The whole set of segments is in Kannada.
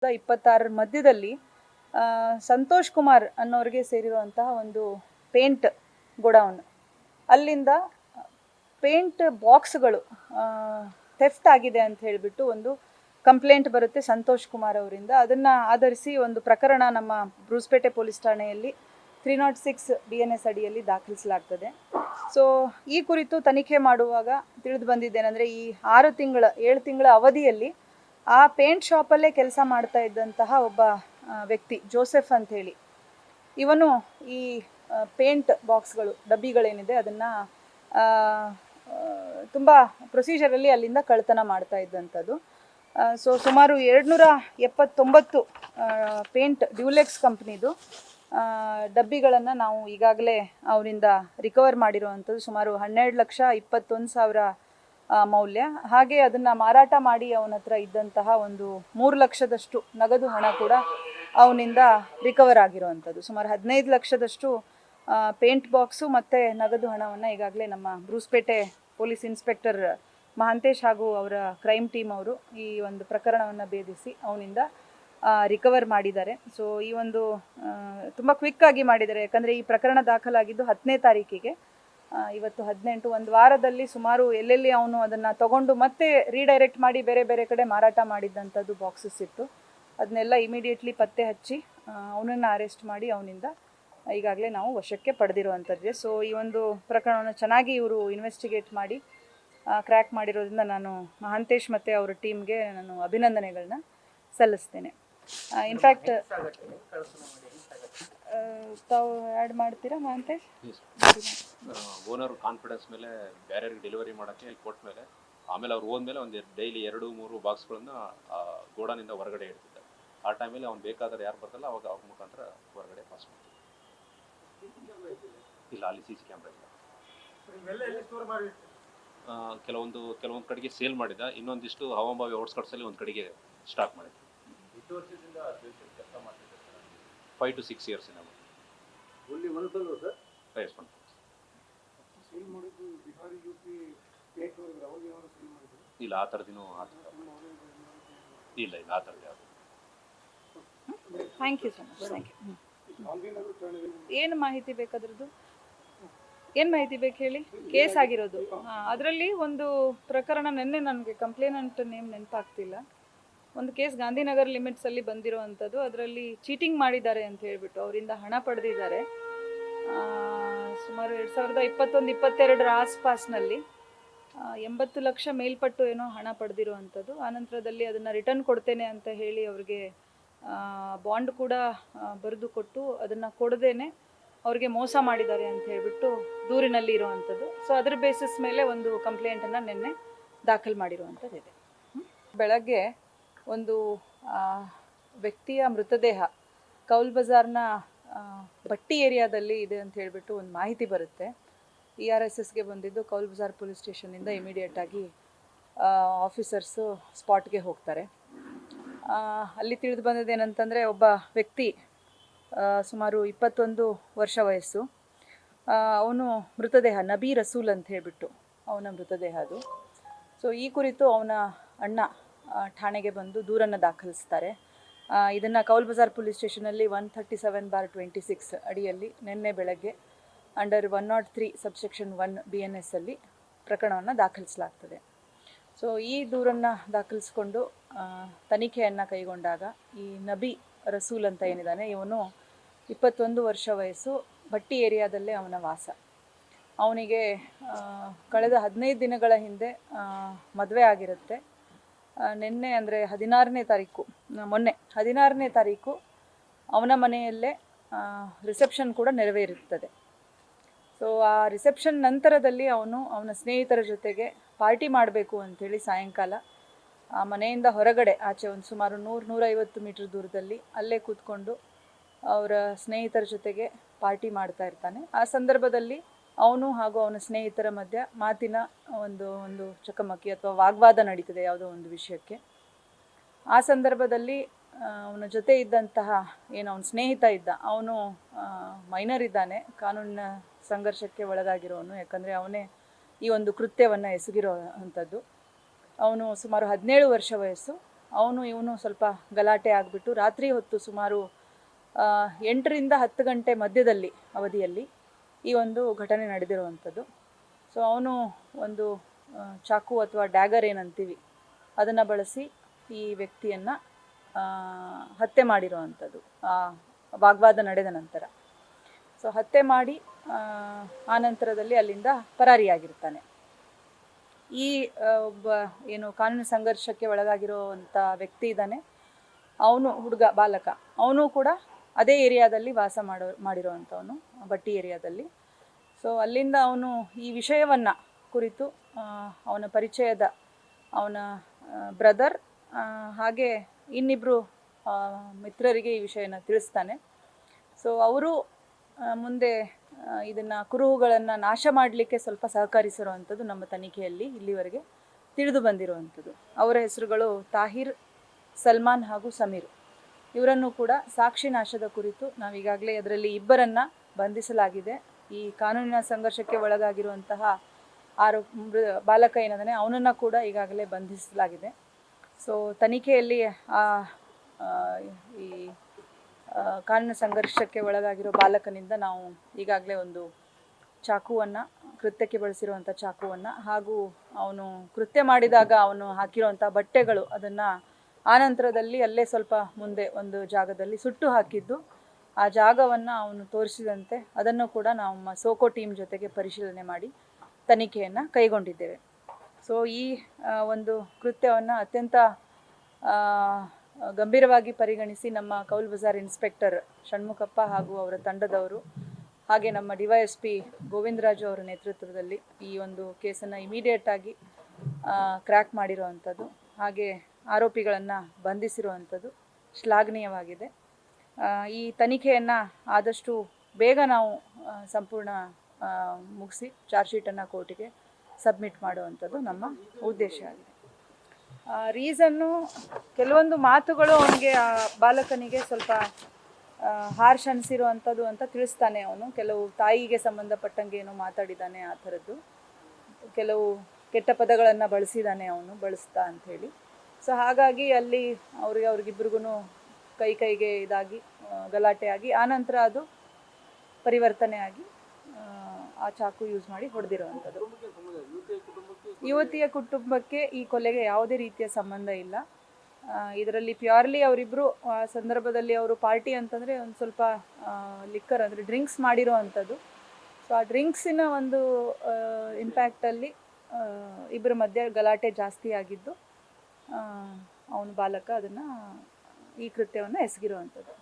26 ಮಧ್ಯದಲ್ಲಿ ಸಂತೋಷ್ ಕುಮಾರ್ ಅನ್ನೋರಿಗೆ ಸೇರಿರುವಂತಹ ಒಂದು ಪೇಂಟ್ ಗೋಡೌನ್, ಅಲ್ಲಿಂದ ಪೇಂಟ್ ಬಾಕ್ಸ್ಗಳು ಥೆಫ್ಟ್ ಆಗಿದೆ ಅಂತ ಹೇಳಿಬಿಟ್ಟು ಒಂದು ಕಂಪ್ಲೇಂಟ್ ಬರುತ್ತೆ ಸಂತೋಷ್ ಕುಮಾರ್ ಅವರಿಂದ. ಅದನ್ನು ಆಧರಿಸಿ ಒಂದು ಪ್ರಕರಣ ನಮ್ಮ ಬ್ರೂಸ್ಪೇಟೆ ಪೊಲೀಸ್ ಠಾಣೆಯಲ್ಲಿ 306 BNS ಅಡಿಯಲ್ಲಿ ದಾಖಲಿಸಲಾಗ್ತದೆ. ಸೊ ಈ ಕುರಿತು ತನಿಖೆ ಮಾಡುವಾಗ ತಿಳಿದು ಬಂದಿದ್ದೇನೆಂದರೆ, ಈ 7 ತಿಂಗಳ ಅವಧಿಯಲ್ಲಿ ಆ ಪೇಂಟ್ ಶಾಪಲ್ಲೇ ಕೆಲಸ ಮಾಡ್ತಾ ಇದ್ದಂತಹ ಒಬ್ಬ ವ್ಯಕ್ತಿ ಜೋಸೆಫ್ ಅಂಥೇಳಿ, ಇವನು ಈ ಪೇಂಟ್ ಬಾಕ್ಸ್ಗಳು ಡಬ್ಬಿಗಳೇನಿದೆ ಅದನ್ನು ತುಂಬ ಪ್ರೊಸೀಜರಲ್ಲಿ ಅಲ್ಲಿಂದ ಕಳ್ತನ ಮಾಡ್ತಾ ಇದ್ದಂಥದ್ದು. ಸೊ ಸುಮಾರು 279 ಪೇಂಟ್ ಡ್ಯೂಲೆಕ್ಸ್ ಕಂಪ್ನಿದು ಡಬ್ಬಿಗಳನ್ನು ನಾವು ಈಗಾಗಲೇ ಅವರಿಂದ ರಿಕವರ್ ಮಾಡಿರುವಂಥದ್ದು ಸುಮಾರು 12,21,000 ಮೌಲ್ಯ. ಹಾಗೆ ಅದನ್ನು ಮಾರಾಟ ಮಾಡಿ ಅವನ ಹತ್ರ ಇದ್ದಂತಹ ಒಂದು 3 ಲಕ್ಷದಷ್ಟು ನಗದು ಹಣ ಕೂಡ ಅವನಿಂದ ರಿಕವರ್ ಆಗಿರುವಂಥದ್ದು. ಸುಮಾರು 15 ಲಕ್ಷದಷ್ಟು ಪೇಂಟ್ ಬಾಕ್ಸು ಮತ್ತು ನಗದು ಹಣವನ್ನು ಈಗಾಗಲೇ ನಮ್ಮ ಬ್ರೂಸ್ಪೇಟೆ ಪೊಲೀಸ್ ಇನ್ಸ್ಪೆಕ್ಟರ್ ಮಹಾಂತೇಶ್ ಹಾಗೂ ಅವರ ಕ್ರೈಮ್ ಟೀಮ್ ಅವರು ಈ ಒಂದು ಪ್ರಕರಣವನ್ನು ಭೇದಿಸಿ ಅವನಿಂದ ರಿಕವರ್ ಮಾಡಿದ್ದಾರೆ. ಸೊ ಈ ಒಂದು ತುಂಬ ಕ್ವಿಕ್ಕಾಗಿ ಮಾಡಿದ್ದಾರೆ, ಯಾಕಂದರೆ ಈ ಪ್ರಕರಣ ದಾಖಲಾಗಿದ್ದು 10ನೇ ತಾರೀಕಿಗೆ, ಇವತ್ತು 18, ಒಂದು ವಾರದಲ್ಲಿ ಸುಮಾರು ಎಲ್ಲೆಲ್ಲಿ ಅವನು ಅದನ್ನು ತಗೊಂಡು ಮತ್ತೆ ರೀಡೈರೆಕ್ಟ್ ಮಾಡಿ ಬೇರೆ ಬೇರೆ ಕಡೆ ಮಾರಾಟ ಮಾಡಿದ್ದಂಥದ್ದು ಬಾಕ್ಸಸ್ ಇತ್ತು. ಅದನ್ನೆಲ್ಲ ಇಮಿಡಿಯೇಟ್ಲಿ ಪತ್ತೆ ಹಚ್ಚಿ ಅವನನ್ನು ಅರೆಸ್ಟ್ ಮಾಡಿ ಅವನಿಂದ ಈಗಾಗಲೇ ನಾವು ವಶಕ್ಕೆ ಪಡೆದಿರುವಂಥದ್ದೇ. ಸೊ ಈ ಒಂದು ಪ್ರಕರಣವನ್ನು ಚೆನ್ನಾಗಿ ಇವರು ಇನ್ವೆಸ್ಟಿಗೇಟ್ ಮಾಡಿ ಕ್ರ್ಯಾಕ್ ಮಾಡಿರೋದ್ರಿಂದ ನಾನು ಮಹಾಂತೇಶ್ ಮತ್ತು ಅವರ ಟೀಮ್ಗೆ ನಾನು ಅಭಿನಂದನೆಗಳನ್ನ ಸಲ್ಲಿಸ್ತೇನೆ. ಇನ್ಫ್ಯಾಕ್ಟ್ ತಾವು ಆ್ಯಡ್ ಮಾಡ್ತೀರಾ ಮಹಾಂತೇಶ್? ಓನರ್ ಕಾನ್ಫಿಡೆನ್ಸ್ ಮೇಲೆ ಬೇರೆಯವ್ರಿಗೆ ಡೆಲಿವರಿ ಮಾಡೋಕ್ಕೆ ಕೊಟ್ಟ ಮೇಲೆ ಆಮೇಲೆ ಅವ್ರು ಹೋದ್ಮೇಲೆ ಒಂದು ಡೈಲಿ 2-3 ಬಾಕ್ಸ್ಗಳನ್ನು ಗೋಡಾನಿಂದ ಹೊರಗಡೆ ಇಡ್ತಿದ್ದಾರೆ. ಆ ಟೈಮಲ್ಲಿ ಅವ್ನು ಬೇಕಾದ್ರೆ ಯಾರು ಬರ್ತಲ್ಲ ಅವಾಗ ಅವ್ರ ಮುಖಾಂತರ ಹೊರಗಡೆ ಪಾಸ್ ಮಾಡ್ತೀವಿ. ಇಲ್ಲ, ಅಲ್ಲಿ CC ಕ್ಯಾಮ್ರಾ ಇಲ್ಲ. ಕೆಲವೊಂದು ಕಡೆಗೆ ಸೇಲ್ ಮಾಡಿದ, ಇನ್ನೊಂದಿಷ್ಟು ಹವಾಮಾವಿ ಔಟ್ಸ್ಕಟ್ಸಲ್ಲಿ ಒಂದು ಕಡೆಗೆ ಸ್ಟಾಕ್ ಮಾಡಿದ್ವಿ. 5 to 6 years ನಾವು ಇಲ್ಲ ಆ ಥರದಿನೂ ಇಲ್ಲ ಆ ಥರದ್ದು ಯಾವುದು. Thank you so much. Thank you. ಏನು ಮಾಹಿತಿ ಬೇಕಾದ್ರದ್ದು? ಏನು ಮಾಹಿತಿ ಬೇಕು ಹೇಳಿ? ಕೇಸ್ ಆಗಿರೋದು ಅದರಲ್ಲಿ ಒಂದು ಪ್ರಕರಣ, ನಿನ್ನೆ ನನಗೆ ಕಂಪ್ಲೇನೆಂಟ್ ನೇಮ್ ನೆನಪಾಗ್ತಿಲ್ಲ, ಒಂದು ಕೇಸ್ ಗಾಂಧಿನಗರ್ ಲಿಮಿಟ್ಸಲ್ಲಿ ಬಂದಿರೋವಂಥದ್ದು. ಅದರಲ್ಲಿ ಚೀಟಿಂಗ್ ಮಾಡಿದ್ದಾರೆ ಅಂತ ಹೇಳ್ಬಿಟ್ಟು ಅವರಿಂದ ಹಣ ಪಡೆದಿದ್ದಾರೆ. ಸುಮಾರು 2021-22 ಆಸ್ಪಾಸ್ನಲ್ಲಿ 80 ಲಕ್ಷ ಮೇಲ್ಪಟ್ಟು ಏನೋ ಹಣ ಪಡೆದಿರುವಂಥದ್ದು. ಆನಂತರದಲ್ಲಿ ಅದನ್ನು ರಿಟರ್ನ್ ಕೊಡ್ತೇನೆ ಅಂತ ಹೇಳಿ ಅವ್ರಿಗೆ ಬಾಂಡ್ ಕೂಡ ಬರೆದು ಕೊಟ್ಟು ಅದನ್ನು ಕೊಡದೇನೆ ಅವ್ರಿಗೆ ಮೋಸ ಮಾಡಿದ್ದಾರೆ ಅಂತ ಹೇಳ್ಬಿಟ್ಟು ದೂರಿನಲ್ಲಿ ಇರುವಂಥದ್ದು. ಸೊ ಅದರ ಬೇಸಿಸ್ ಮೇಲೆ ಒಂದು ಕಂಪ್ಲೇಂಟನ್ನು ನಿನ್ನೆ ದಾಖಲು ಮಾಡಿರುವಂಥದ್ದಿದೆ. ಬೆಳಗ್ಗೆ ಒಂದು ವ್ಯಕ್ತಿಯ ಮೃತದೇಹ ಕೌಲ್ ಬಜಾರ್ನ ಭಟ್ಟಿ ಏರಿಯಾದಲ್ಲಿ ಇದೆ ಅಂತ ಹೇಳಿಬಿಟ್ಟು ಒಂದು ಮಾಹಿತಿ ಬರುತ್ತೆ. ERSSಗೆ ಬಂದಿದ್ದು ಕೌಲ್ ಬಜಾರ್ ಪೊಲೀಸ್ ಸ್ಟೇಷನ್ನಿಂದ ಇಮಿಡಿಯೇಟಾಗಿ ಆಫೀಸರ್ಸು ಸ್ಪಾಟ್ಗೆ ಹೋಗ್ತಾರೆ. ಅಲ್ಲಿ ತಿಳಿದು ಬಂದಿದ್ದೇನಂತಂದರೆ, ಒಬ್ಬ ವ್ಯಕ್ತಿ ಸುಮಾರು 21 ವರ್ಷ ವಯಸ್ಸು, ಅವನು ಮೃತದೇಹ ನಬಿ ರಸೂಲ್ ಅಂತ ಹೇಳಿಬಿಟ್ಟು ಅವನ ಮೃತದೇಹ ಅದು. ಸೊ ಈ ಕುರಿತು ಅವನ ಅಣ್ಣ ಠಾಣೆಗೆ ಬಂದು ದೂರನ್ನು ದಾಖಲಿಸ್ತಾರೆ. ಇದನ್ನು ಕೌಲ್ ಬಜಾರ್ ಪೊಲೀಸ್ ಸ್ಟೇಷನಲ್ಲಿ 137/26 ಅಡಿಯಲ್ಲಿ ನಿನ್ನೆ ಬೆಳಗ್ಗೆ ಅಂಡರ್ 103 ಸಬ್ಸೆಕ್ಷನ್ 1 BNS ಅಲ್ಲಿ ಪ್ರಕರಣವನ್ನು ದಾಖಲಿಸಲಾಗ್ತದೆ. ಸೊ ಈ ದೂರನ್ನು ದಾಖಲಿಸ್ಕೊಂಡು ತನಿಖೆಯನ್ನು ಕೈಗೊಂಡಾಗ ಈ ನಬಿ ರಸೂಲ್ ಅಂತ ಏನಿದ್ದಾನೆ, ಇವನು 21 ವರ್ಷ ವಯಸ್ಸು, ಭಟ್ಟಿ ಏರಿಯಾದಲ್ಲೇ ಅವನ ವಾಸ. ಅವನಿಗೆ ಕಳೆದ 15 ದಿನಗಳ ಹಿಂದೆ ಮದುವೆ ಆಗಿರುತ್ತೆ. ನಿನ್ನೆ ಅಂದರೆ 16ನೇ ತಾರೀಕು, ಮೊನ್ನೆ 16ನೇ ತಾರೀಕು ಅವನ ಮನೆಯಲ್ಲೇ ರಿಸೆಪ್ಷನ್ ಕೂಡ ನೆರವೇರುತ್ತದೆ. ಸೊ ಆ ರಿಸೆಪ್ಷನ್ ನಂತರದಲ್ಲಿ ಅವನ ಸ್ನೇಹಿತರ ಜೊತೆಗೆ ಪಾರ್ಟಿ ಮಾಡಬೇಕು ಅಂಥೇಳಿ ಸಾಯಂಕಾಲ ಆ ಮನೆಯಿಂದ ಹೊರಗಡೆ ಆಚೆ ಒಂದು ಸುಮಾರು 100-150 ಮೀಟರ್ ದೂರದಲ್ಲಿ ಅಲ್ಲೇ ಕೂತ್ಕೊಂಡು ಅವರ ಸ್ನೇಹಿತರ ಜೊತೆಗೆ ಪಾರ್ಟಿ ಮಾಡ್ತಾ ಇರ್ತಾನೆ. ಆ ಸಂದರ್ಭದಲ್ಲಿ ಅವನು ಹಾಗೂ ಅವನ ಸ್ನೇಹಿತರ ಮಧ್ಯೆ ಮಾತಿನ ಒಂದು ಚಕಮಕಿ ಅಥವಾ ವಾಗ್ವಾದ ನಡೀತದೆ ಯಾವುದೋ ಒಂದು ವಿಷಯಕ್ಕೆ. ಆ ಸಂದರ್ಭದಲ್ಲಿ ಅವನ ಜೊತೆ ಇದ್ದಂತಹ ಅವನ ಸ್ನೇಹಿತ ಇದ್ದ, ಅವನು ಮೈನರ್ ಇದ್ದಾನೆ, ಕಾನೂನಿನ ಸಂಘರ್ಷಕ್ಕೆ ಒಳಗಾಗಿರೋನು, ಯಾಕಂದರೆ ಅವನೇ ಈ ಒಂದು ಕೃತ್ಯವನ್ನು ಎಸಗಿರೋ ಅಂಥದ್ದು. ಅವನು ಸುಮಾರು 17 ವರ್ಷ ವಯಸ್ಸು. ಅವನು ಇವನು ಸ್ವಲ್ಪ ಗಲಾಟೆ ಆಗಿಬಿಟ್ಟು ರಾತ್ರಿ ಹೊತ್ತು ಸುಮಾರು 8ರಿಂದ 10 ಗಂಟೆ ಮಧ್ಯದಲ್ಲಿ ಅವಧಿಯಲ್ಲಿ ಈ ಒಂದು ಘಟನೆ ನಡೆದಿರುವಂಥದ್ದು. ಸೊ ಅವನು ಒಂದು ಚಾಕು ಅಥವಾ ಡ್ಯಾಗರ್ ಏನಂತೀವಿ ಅದನ್ನು ಬಳಸಿ ಈ ವ್ಯಕ್ತಿಯನ್ನು ಹತ್ಯೆ ಮಾಡಿರುವಂಥದ್ದು ವಾಗ್ವಾದ ನಡೆದ ನಂತರ. ಸೊ ಹತ್ಯೆ ಮಾಡಿ ಆನಂತರದಲ್ಲಿ ಅಲ್ಲಿಂದ ಪರಾರಿಯಾಗಿರ್ತಾನೆ. ಈ ಒಬ್ಬ ಏನು ಕಾನೂನು ಸಂಘರ್ಷಕ್ಕೆ ಒಳಗಾಗಿರೋವಂಥ ವ್ಯಕ್ತಿ ಇದ್ದಾನೆ, ಅವನು ಹುಡುಗ ಬಾಲಕ, ಅವನು ಕೂಡ ಅದೇ ಏರಿಯಾದಲ್ಲಿ ವಾಸ ಮಾಡಿರೋವಂಥವನು, ಬಟ್ಟಿ ಏರಿಯಾದಲ್ಲಿ. ಸೊ ಅಲ್ಲಿಂದ ಅವನು ಈ ವಿಷಯವನ್ನು ಕುರಿತು ಅವನ ಪರಿಚಯದ ಅವನ ಬ್ರದರ್ ಹಾಗೆ ಇನ್ನಿಬ್ಬರು ಮಿತ್ರರಿಗೆ ಈ ವಿಷಯನ ತಿಳಿಸ್ತಾನೆ. ಸೊ ಅವರು ಮುಂದೆ ಇದನ್ನು ಕುರುಹುಗಳನ್ನು ನಾಶ ಮಾಡಲಿಕ್ಕೆ ಸ್ವಲ್ಪ ಸಹಕರಿಸಿರುವಂಥದ್ದು ನಮ್ಮ ತನಿಖೆಯಲ್ಲಿ ಇಲ್ಲಿವರೆಗೆ ತಿಳಿದು ಬಂದಿರುವಂಥದ್ದು. ಅವರ ಹೆಸರುಗಳು ತಾಹಿರ್, ಸಲ್ಮಾನ್ ಹಾಗೂ ಸಮೀರ್. ಇವರನ್ನು ಕೂಡ ಸಾಕ್ಷಿ ನಾಶದ ಕುರಿತು ನಾವೀಗಾಗಲೇ ಅದರಲ್ಲಿ ಇಬ್ಬರನ್ನು ಬಂಧಿಸಲಾಗಿದೆ. ಈ ಕಾನೂನಿನ ಸಂಘರ್ಷಕ್ಕೆ ಒಳಗಾಗಿರುವಂತಹ ಬಾಲಕ ಏನಂದರೆ ಅವನನ್ನು ಕೂಡ ಈಗಾಗಲೇ ಬಂಧಿಸಲಾಗಿದೆ. ಸೊ ತನಿಖೆಯಲ್ಲಿ ಈ ಕಾನೂನು ಸಂಘರ್ಷಕ್ಕೆ ಒಳಗಾಗಿರೋ ಬಾಲಕನಿಂದ ನಾವು ಈಗಾಗಲೇ ಒಂದು ಚಾಕುವನ್ನು, ಕೃತ್ಯಕ್ಕೆ ಬಳಸಿರುವಂಥ ಚಾಕುವನ್ನು ಹಾಗೂ ಅವನು ಕೃತ್ಯ ಮಾಡಿದಾಗ ಅವನು ಹಾಕಿರುವಂಥ ಬಟ್ಟೆಗಳು ಅದನ್ನು ಆನಂತರದಲ್ಲಿ ಅಲ್ಲೇ ಸ್ವಲ್ಪ ಮುಂದೆ ಒಂದು ಜಾಗದಲ್ಲಿ ಸುಟ್ಟು ಹಾಕಿದ್ದು, ಆ ಜಾಗವನ್ನು ಅವನು ತೋರಿಸಿದಂತೆ ಅದನ್ನು ಕೂಡ ನಮ್ಮ ಸೋಕೋ ಟೀಮ್ ಜೊತೆಗೆ ಪರಿಶೀಲನೆ ಮಾಡಿ ತನಿಖೆಯನ್ನು ಕೈಗೊಂಡಿದ್ದೇವೆ. ಸೊ ಈ ಒಂದು ಕೃತ್ಯವನ್ನು ಅತ್ಯಂತ ಗಂಭೀರವಾಗಿ ಪರಿಗಣಿಸಿ ನಮ್ಮ ಕೌಲ್ ಬಜಾರ್ ಇನ್ಸ್ಪೆಕ್ಟರ್ ಷಣ್ಮುಖಪ್ಪ ಹಾಗೂ ಅವರ ತಂಡದವರು ಹಾಗೆ ನಮ್ಮ DYSP ಗೋವಿಂದರಾಜು ಅವರ ನೇತೃತ್ವದಲ್ಲಿ ಈ ಒಂದು ಕೇಸನ್ನು ಇಮಿಡಿಯೇಟಾಗಿ ಕ್ರ್ಯಾಕ್ ಮಾಡಿರುವಂಥದ್ದು ಹಾಗೆ ಆರೋಪಿಗಳನ್ನು ಬಂಧಿಸಿರುವಂಥದ್ದು ಶ್ಲಾಘನೀಯವಾಗಿದೆ. ಈ ತನಿಖೆಯನ್ನು ಆದಷ್ಟು ಬೇಗ ನಾವು ಸಂಪೂರ್ಣ ಮುಗಿಸಿ ಚಾರ್ಜ್ ಶೀಟನ್ನು ಕೋರ್ಟಿಗೆ ಸಬ್ಮಿಟ್ ಮಾಡುವಂಥದ್ದು ನಮ್ಮ ಉದ್ದೇಶ ಆಗಿದೆ. ರೀಸನ್ನು ಕೆಲವೊಂದು ಮಾತುಗಳು ಅವನಿಗೆ ಆ ಬಾಲಕನಿಗೆ ಸ್ವಲ್ಪ ಹಾರ್ಷ್ ಅನಿಸಿರುವಂಥದ್ದು ಅಂತ ತಿಳಿಸ್ತಾನೆ. ಅವನು ಕೆಲವು ತಾಯಿಗೆ ಸಂಬಂಧಪಟ್ಟಂಗೆ ಏನೋ ಮಾತಾಡಿದ್ದಾನೆ, ಆ ಥರದ್ದು ಕೆಲವು ಕೆಟ್ಟ ಪದಗಳನ್ನು ಬಳಸಿದ್ದಾನೆ ಅವನು, ಬಳಸ್ತಾ ಅಂಥೇಳಿ. ಸೊ ಹಾಗಾಗಿ ಅಲ್ಲಿ ಅವ್ರಿಗಿಬ್ರಿಗೂ ಕೈಗೆ ಇದಾಗಿ ಗಲಾಟೆ ಆಗಿ ಆನಂತರ ಅದು ಪರಿವರ್ತನೆ ಆಗಿ ಆ ಚಾಕು ಯೂಸ್ ಮಾಡಿ ಹೊಡೆದಿರುವಂಥದ್ದು. ಯುವತಿಯ ಕುಟುಂಬಕ್ಕೆ ಈ ಕೊಲೆಗೆ ಯಾವುದೇ ರೀತಿಯ ಸಂಬಂಧ ಇಲ್ಲ. ಇದರಲ್ಲಿ ಪ್ಯೂರ್ಲಿ ಅವರಿಬ್ಬರು ಆ ಸಂದರ್ಭದಲ್ಲಿ ಅವರು ಪಾರ್ಟಿ ಅಂತಂದರೆ ಒಂದು ಸ್ವಲ್ಪ ಲಿಕ್ಕರ್ ಅಂದರೆ ಡ್ರಿಂಕ್ಸ್ ಮಾಡಿರೋ ಅಂಥದ್ದು. ಸೊ ಆ ಡ್ರಿಂಕ್ಸಿನ ಒಂದು ಇಂಪ್ಯಾಕ್ಟಲ್ಲಿ ಇಬ್ಬರ ಮಧ್ಯೆ ಗಲಾಟೆ ಜಾಸ್ತಿ ಆಗಿದ್ದು ಅವನು ಬಾಲಕ ಅದನ್ನು ಈ ಕೃತ್ಯವನ್ನು ಎಸಗಿರುವಂಥದ್ದು.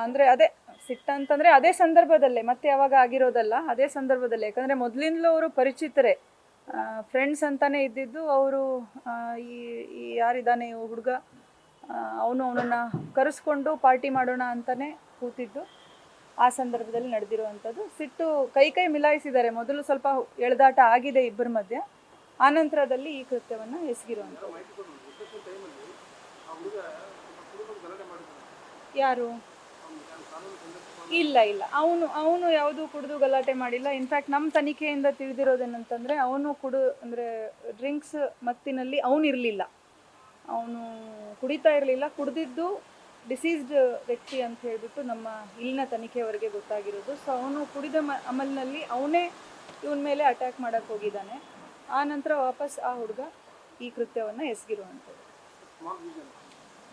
ಅಂದರೆ ಅದೇ ಸಿಟ್ಟಂತಂದರೆ ಅದೇ ಸಂದರ್ಭದಲ್ಲೇ, ಮತ್ತೆ ಯಾವಾಗ ಆಗಿರೋದಲ್ಲ, ಅದೇ ಸಂದರ್ಭದಲ್ಲೇ. ಯಾಕಂದರೆ ಮೊದಲಿಂದಲೂ ಅವರು ಪರಿಚಿತರೇ, ಫ್ರೆಂಡ್ಸ್ ಅಂತಲೇ ಇದ್ದಿದ್ದು. ಅವರು ಈ ಯಾರಿದ್ದಾನೆ ಹುಡುಗ, ಅವನನ್ನು ಕರೆಸ್ಕೊಂಡು ಪಾರ್ಟಿ ಮಾಡೋಣ ಅಂತಲೇ ಕೂತಿದ್ದು. ಆ ಸಂದರ್ಭದಲ್ಲಿ ನಡೆದಿರುವಂಥದ್ದು. ಸಿಟ್ಟು ಕೈ ಮಿಲಾಯಿಸಿದ್ದಾರೆ. ಮೊದಲು ಸ್ವಲ್ಪ ಎಳೆದಾಟ ಆಗಿದೆ ಇಬ್ಬರ ಮಧ್ಯೆ, ಆನಂತರದಲ್ಲಿ ಈ ಕೃತ್ಯವನ್ನು ಎಸಗಿರುವಂಥದ್ದು. ಯಾರು? ಇಲ್ಲ ಅವನು ಯಾವುದೂ ಕುಡಿದು ಗಲಾಟೆ ಮಾಡಿಲ್ಲ. ಇನ್ಫ್ಯಾಕ್ಟ್ ನಮ್ಮ ತನಿಖೆಯಿಂದ ತಿಳಿದಿರೋದೇನಂತಂದರೆ ಅವನು ಅಂದರೆ ಡ್ರಿಂಕ್ಸ್ ಮತ್ತಿನಲ್ಲಿ ಅವನಿರಲಿಲ್ಲ, ಅವನು ಕುಡಿತಾ ಇರಲಿಲ್ಲ. ಕುಡಿದಿದ್ದು ಡಿಸೀಸ್ಡ್ ವ್ಯಕ್ತಿ ಅಂತ ಹೇಳಿಬಿಟ್ಟು ನಮ್ಮ ಇಲ್ಲಿನ ತನಿಖೆಯವರೆಗೆ ಗೊತ್ತಾಗಿರೋದು. ಸೊ ಅವನು ಕುಡಿದ ಅಮಲಿನಲ್ಲಿ ಅವನೇ ಇವನ ಮೇಲೆ ಅಟ್ಯಾಕ್ ಮಾಡೋಕ್ಕೆ ಹೋಗಿದ್ದಾನೆ. ಆ ನಂತರ ವಾಪಸ್ ಆ ಹುಡುಗ ಈ ಕೃತ್ಯವನ್ನು ಎಸಗಿರುವಂಥದ್ದು.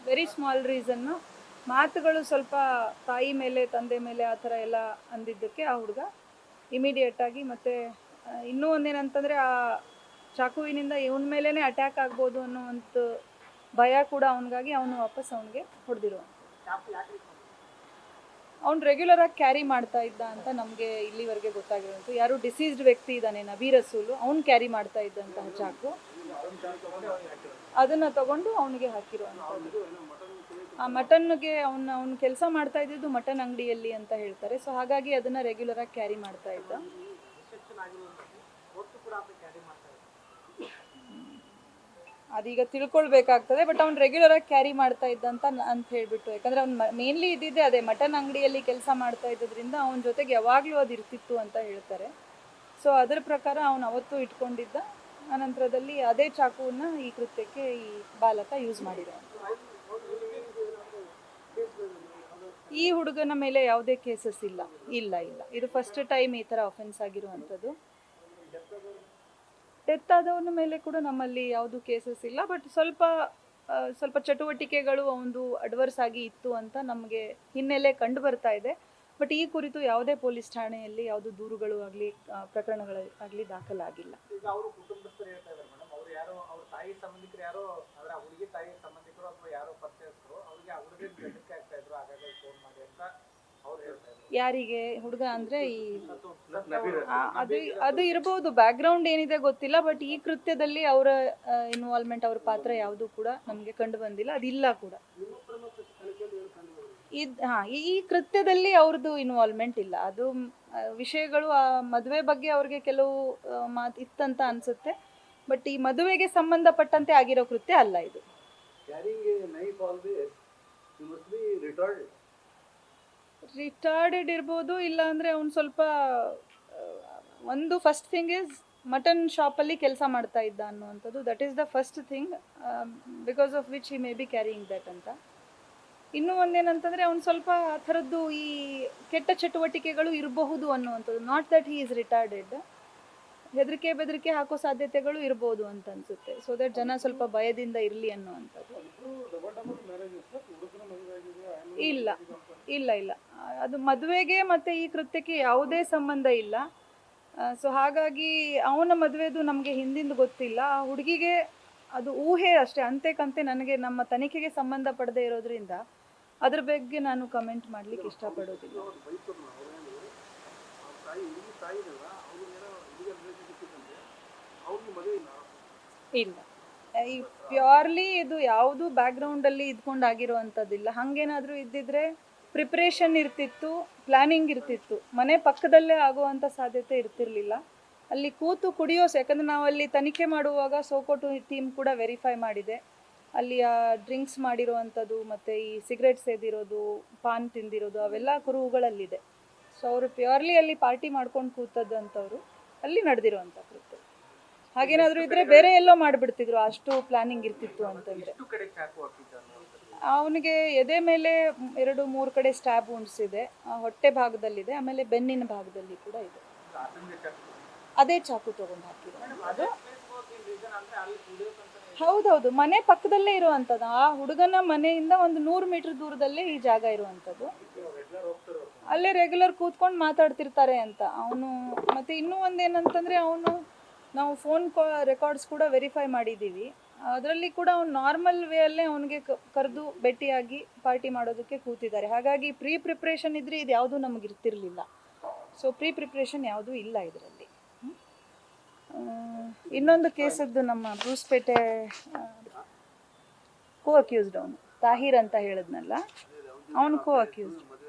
Very small reason. ಮಾತುಗಳು ಸ್ವಲ್ಪ ತಾಯಿ ಮೇಲೆ ತಂದೆ ಮೇಲೆ ಆ ಥರ ಎಲ್ಲ ಅಂದಿದ್ದಕ್ಕೆ ಆ ಹುಡುಗ ಇಮಿಡಿಯೇಟಾಗಿ, ಮತ್ತು ಇನ್ನೂ ಒಂದೇನಂತಂದರೆ ಆ ಚಾಕುವಿನಿಂದ ಇವನ ಮೇಲೇ ಅಟ್ಯಾಕ್ ಆಗ್ಬೋದು ಅನ್ನೋವಂಥ ಭಯ ಕೂಡ ಅವನಿಗಾಗಿ ಅವನು ವಾಪಸ್ ಅವನಿಗೆ ಹೊಡೆದಿರೋ. ಅವ್ನು ರೆಗ್ಯುಲರಾಗಿ ಕ್ಯಾರಿ ಮಾಡ್ತಾ ಇದ್ದ ಅಂತ ನಮಗೆ ಇಲ್ಲಿವರೆಗೆ ಗೊತ್ತಾಗಿರೋದು. ಯಾರು ಡಿಸೀಸ್ಡ್ ವ್ಯಕ್ತಿ ಇದ್ದಾನೆ ನಬೀ ರಸೂಲು, ಅವ್ನು ಕ್ಯಾರಿ ಮಾಡ್ತಾ ಇದ್ದಂತಹ ಚಾಕು, ಅದನ್ನು ತಗೊಂಡು ಅವನಿಗೆ ಹಾಕಿರುವಂಥದ್ದು. ಆ ಮಟನ್ಗೆ ಅವನು ಕೆಲಸ ಮಾಡ್ತಾ ಇದ್ದಿದ್ದು ಮಟನ್ ಅಂಗಡಿಯಲ್ಲಿ ಅಂತ ಹೇಳ್ತಾರೆ. ಸೊ ಹಾಗಾಗಿ ಅದನ್ನು ರೆಗ್ಯುಲರಾಗಿ ಕ್ಯಾರಿ ಮಾಡ್ತಾ ಇದ್ದ. ಅದೀಗ ತಿಳ್ಕೊಳ್ಬೇಕಾಗ್ತದೆ. ಬಟ್ ಅವ್ನು ರೆಗ್ಯುಲರಾಗಿ ಕ್ಯಾರಿ ಮಾಡ್ತಾ ಇದ್ದಂತ ಅಂತ ಹೇಳ್ಬಿಟ್ಟು, ಯಾಕಂದರೆ ಅವ್ನು ಮೇನ್ಲಿ ಇದ್ದಿದ್ದೆ ಅದೇ ಮಟನ್ ಅಂಗಡಿಯಲ್ಲಿ ಕೆಲಸ ಮಾಡ್ತಾ ಇದ್ದದ್ರಿಂದ ಅವನ ಜೊತೆಗೆ ಯಾವಾಗಲೂ ಅದು ಇರ್ತಿತ್ತು ಅಂತ ಹೇಳ್ತಾರೆ. ಸೊ ಅದರ ಪ್ರಕಾರ ಅವನು ಅವತ್ತು ಇಟ್ಕೊಂಡಿದ್ದ. ಅನಂತರದಲ್ಲಿ ಅದೇ ಚಾಕುವನ್ನ ಈ ಕೃತ್ಯಕ್ಕೆ ಈ ಬಾಲಕ ಯೂಸ್ ಮಾಡಿದ್ದಾನೆ. ಈ ಹುಡುಗನ ಮೇಲೆ ಯಾವುದೇ ಕೇಸಸ್ ಇಲ್ಲ. ಇದು ಫಸ್ಟ್ ಟೈಮ್ ಈ ಥರ ಅಫೆನ್ಸ್ ಆಗಿರುವಂಥದ್ದು. ಡೆತ್ ಆದವನ ಮೇಲೆ ಕೂಡ ನಮ್ಮಲ್ಲಿ ಯಾವುದು ಕೇಸಸ್ ಇಲ್ಲ. ಬಟ್ ಸ್ವಲ್ಪ ಚಟುವಟಿಕೆಗಳು ಒಂದು ಅಡ್ವರ್ಸ್ ಆಗಿ ಇತ್ತು ಅಂತ ನಮಗೆ ಹಿನ್ನೆಲೆ ಕಂಡು ಬರ್ತಾ ಇದೆ. ಬಟ್ ಈ ಕುರಿತು ಯಾವುದೇ ಪೊಲೀಸ್ ಠಾಣೆಯಲ್ಲಿ ಯಾವುದು ದೂರುಗಳು ಆಗಲಿ ಪ್ರಕರಣಗಳು ಆಗಲಿ ದಾಖಲಾಗಿಲ್ಲ. ಈಗ ಅವರು ಕುಟುಂಬಸ್ಥರು ಹೇಳ್ತಾ ಇದ್ದಾರೆ ಮೇಡಮ್, ಅವ್ರು ಯಾರೋ ಅವ್ರ ತಾಯಿ ಸಂಬಂಧಿಕರು ಯಾರೋ ಅದರ ಹುಡುಗಿ ತಾಯಿ ಸಂಬಂಧಿಕರು ಅಥವಾ ಯಾರೋ ಪರಿಚಯಸ್ಥರು ಅವ್ರಿಗೆ ಆ ಹುಡುಗಿ ಬೆದರಿಕೆ ಆಗ್ತಾ ಇದ್ರು, ಹಾಗಾಗಿ ಫೋನ್ ಮಾಡಿ ಅಂತ ಅವ್ರು ಹೇಳ್ತಾ ಇದ್ರು. ಯಾರಿಗೆ? ಹುಡುಗ ಅಂದ್ರೆ ಈ ಅದು ಇರಬಹುದು. ಬ್ಯಾಕ್ ಗ್ರೌಂಡ್ ಏನಿದೆ ಗೊತ್ತಿಲ್ಲ. ಬಟ್ ಈ ಕೃತ್ಯದಲ್ಲಿ ಅವರ ಇನ್ವಾಲ್ವ್ಮೆಂಟ್, ಅವ್ರ ಪಾತ್ರ ಯಾವುದು ಕೂಡ ನಮಗೆ ಕಂಡು ಬಂದಿಲ್ಲ. ಅದಿಲ್ಲ ಕೂಡ. ಈ ಕೃತ್ಯದಲ್ಲಿ ಅವ್ರದ್ದು ಇನ್ವಾಲ್ವ್ಮೆಂಟ್ ಇಲ್ಲ. ಅದು ವಿಷಯಗಳು ಆ ಮದುವೆ ಬಗ್ಗೆ ಅವ್ರಿಗೆ ಕೆಲವು ಮಾತು ಇತ್ತಂತ ಅನ್ಸುತ್ತೆ. ಬಟ್ ಈ ಮದುವೆಗೆ ಸಂಬಂಧಪಟ್ಟಂತೆ ಆಗಿರೋ ಕೃತ್ಯ ಅಲ್ಲ ಇದು. ರಿಟಾರ್ಡೆಡ್ ಇರ್ಬೋದು, ಇಲ್ಲ ಅಂದರೆ ಅವ್ನು ಸ್ವಲ್ಪ ಒಂದು ಫಸ್ಟ್ ಥಿಂಗ್ ಇಸ್ ಮಟನ್ ಶಾಪಲ್ಲಿ ಕೆಲಸ ಮಾಡ್ತಾ ಇದ್ದ ಅನ್ನುವಂಥದ್ದು. That is the first thing because of which he may be carrying that ಅಂತ. ಇನ್ನೂ ಒಂದೇನಂತಂದರೆ ಅವ್ನು ಸ್ವಲ್ಪ ಆ ಥರದ್ದು ಈ ಕೆಟ್ಟ ಚಟುವಟಿಕೆಗಳು ಇರಬಹುದು ಅನ್ನುವಂಥದ್ದು. Not that he is retarded. ಹೆದರಿಕೆ ಬೆದರಿಕೆ ಹಾಕೋ ಸಾಧ್ಯತೆಗಳು ಇರ್ಬೋದು ಅಂತ ಅನಿಸುತ್ತೆ. ಸೊ ದಟ್ ಜನ ಸ್ವಲ್ಪ ಭಯದಿಂದ ಇರಲಿ ಅನ್ನುವಂಥದ್ದು. ಇಲ್ಲ ಅದು ಮದುವೆಗೆ ಮತ್ತು ಈ ಕೃತ್ಯಕ್ಕೆ ಯಾವುದೇ ಸಂಬಂಧ ಇಲ್ಲ. ಸೊ ಹಾಗಾಗಿ ಅವನ ಮದುವೆದು ನಮಗೆ ಹಿಂದಿಂದು ಗೊತ್ತಿಲ್ಲ. ಆ ಹುಡುಗಿಗೆ ಅದು ಊಹೆ ಅಷ್ಟೇ, ಅಂತೆಕಂತೆ. ನನಗೆ ನಮ್ಮ ತನಿಖೆಗೆ ಸಂಬಂಧಪಡದೇ ಇರೋದ್ರಿಂದ ಅದ್ರ ಬಗ್ಗೆ ನಾನು ಕಮೆಂಟ್ ಮಾಡ್ಲಿಕ್ಕೆ ಇಷ್ಟಪಡೋದಿಲ್ಲ. ಇಲ್ಲ, ಈ ಪ್ಯೂರ್ಲಿ ಇದು ಯಾವುದು ಬ್ಯಾಕ್ಗ್ರೌಂಡಲ್ಲಿ ಇದ್ಕೊಂಡಾಗಿರುವಂಥದ್ದಿಲ್ಲ. ಹಾಗೇನಾದರೂ ಇದ್ದಿದ್ರೆ ಪ್ರಿಪ್ರೇಷನ್ ಇರ್ತಿತ್ತು, ಪ್ಲ್ಯಾನಿಂಗ್ ಇರ್ತಿತ್ತು. ಮನೆ ಪಕ್ಕದಲ್ಲೇ ಆಗುವಂಥ ಸಾಧ್ಯತೆ ಇರ್ತಿರ್ಲಿಲ್ಲ. ಅಲ್ಲಿ ಕೂತು ಕುಡಿಯೋ, ಯಾಕಂದರೆ ನಾವು ಅಲ್ಲಿ ತನಿಖೆ ಮಾಡುವಾಗ ಸೋಕೋಟು ಟೀಮ್ ಕೂಡ ವೆರಿಫೈ ಮಾಡಿದೆ. ಅಲ್ಲಿ ಆ ಡ್ರಿಂಕ್ಸ್ ಮಾಡಿರೋವಂಥದ್ದು ಮತ್ತು ಈ ಸಿಗರೇಟ್ ಸೇದಿರೋದು, ಪಾನ್ ತಿಂದಿರೋದು ಅವೆಲ್ಲ ಕುರುಹುಗಳಲ್ಲಿದೆ. ಸೊ ಅವರು ಪ್ಯೂರ್ಲಿ ಅಲ್ಲಿ ಪಾರ್ಟಿ ಮಾಡ್ಕೊಂಡು ಕೂತದ್ದಂಥವ್ರು, ಅಲ್ಲಿ ನಡೆದಿರೋವಂಥ ಕೃತ್ಯ. ಹಾಗೇನಾದರೂ ಇದ್ದರೆ ಬೇರೆ ಎಲ್ಲೋ ಮಾಡಿಬಿಡ್ತಿದ್ರು, ಅಷ್ಟು ಪ್ಲ್ಯಾನಿಂಗ್ ಇರ್ತಿತ್ತು ಅಂತಂದರೆ. ಅವನಿಗೆ ಎದೆ ಮೇಲೆ 2-3 ಕಡೆ ಸ್ಟ್ಯಾಬ್ ವುಂಡ್ಸ್ ಇದೆ, ಹೊಟ್ಟೆ ಭಾಗದಲ್ಲಿದೆ, ಆಮೇಲೆ ಬೆನ್ನಿನ ಭಾಗದಲ್ಲಿ ಕೂಡ ಇದೆ. ಅದೇ ಚಾಕು ತೊಗೊಂಡು ಹಾಕಿರೋದು. ಹೌದೌದು, ಮನೆ ಪಕ್ಕದಲ್ಲೇ ಇರುವಂಥದ್ದು. ಆ ಹುಡುಗನ ಮನೆಯಿಂದ ಒಂದು 100 ಮೀಟರ್ ದೂರದಲ್ಲೇ ಈ ಜಾಗ ಇರುವಂಥದ್ದು. ಅಲ್ಲೇ ರೆಗ್ಯುಲರ್ ಕೂತ್ಕೊಂಡು ಮಾತಾಡ್ತಿರ್ತಾರೆ ಅಂತ ಅವನು. ಮತ್ತು ಇನ್ನೂ ಒಂದೇನಂತಂದರೆ ನಾವು ಫೋನ್ ರೆಕಾರ್ಡ್ಸ್ ಕೂಡ ವೆರಿಫೈ ಮಾಡಿದ್ದೀವಿ. ಅದರಲ್ಲಿ ಕೂಡ ಅವ್ನು ನಾರ್ಮಲ್ ವೇಯಲ್ಲೇ ಅವನಿಗೆ ಕರೆದು ಭೇಟಿಯಾಗಿ ಪಾರ್ಟಿ ಮಾಡೋದಕ್ಕೆ ಕೂತಿದ್ದಾರೆ. ಹಾಗಾಗಿ ಪ್ರಿಪ್ರೇಷನ್ ಇದ್ದರೆ ಇದು ಯಾವುದೂ ನಮಗೆ ಇರ್ತಿರ್ಲಿಲ್ಲ. ಸೊ ಪ್ರಿಪ್ರೇಷನ್ ಯಾವುದೂ ಇಲ್ಲ ಇದರಲ್ಲಿ. ಇನ್ನೊಂದು ಕೇಸದ್ದು ನಮ್ಮ ಬ್ರೂಸ್ಪೇಟೆ ಕೋ ಅಕ್ಯೂಸ್ಡ್ ಅವನು ತಾಹಿರ್ ಅಂತ ಹೇಳಿದ್ನಲ್ಲ, ಅವನು ಕೋ ಅಕ್ಯೂಸ್ಡ್.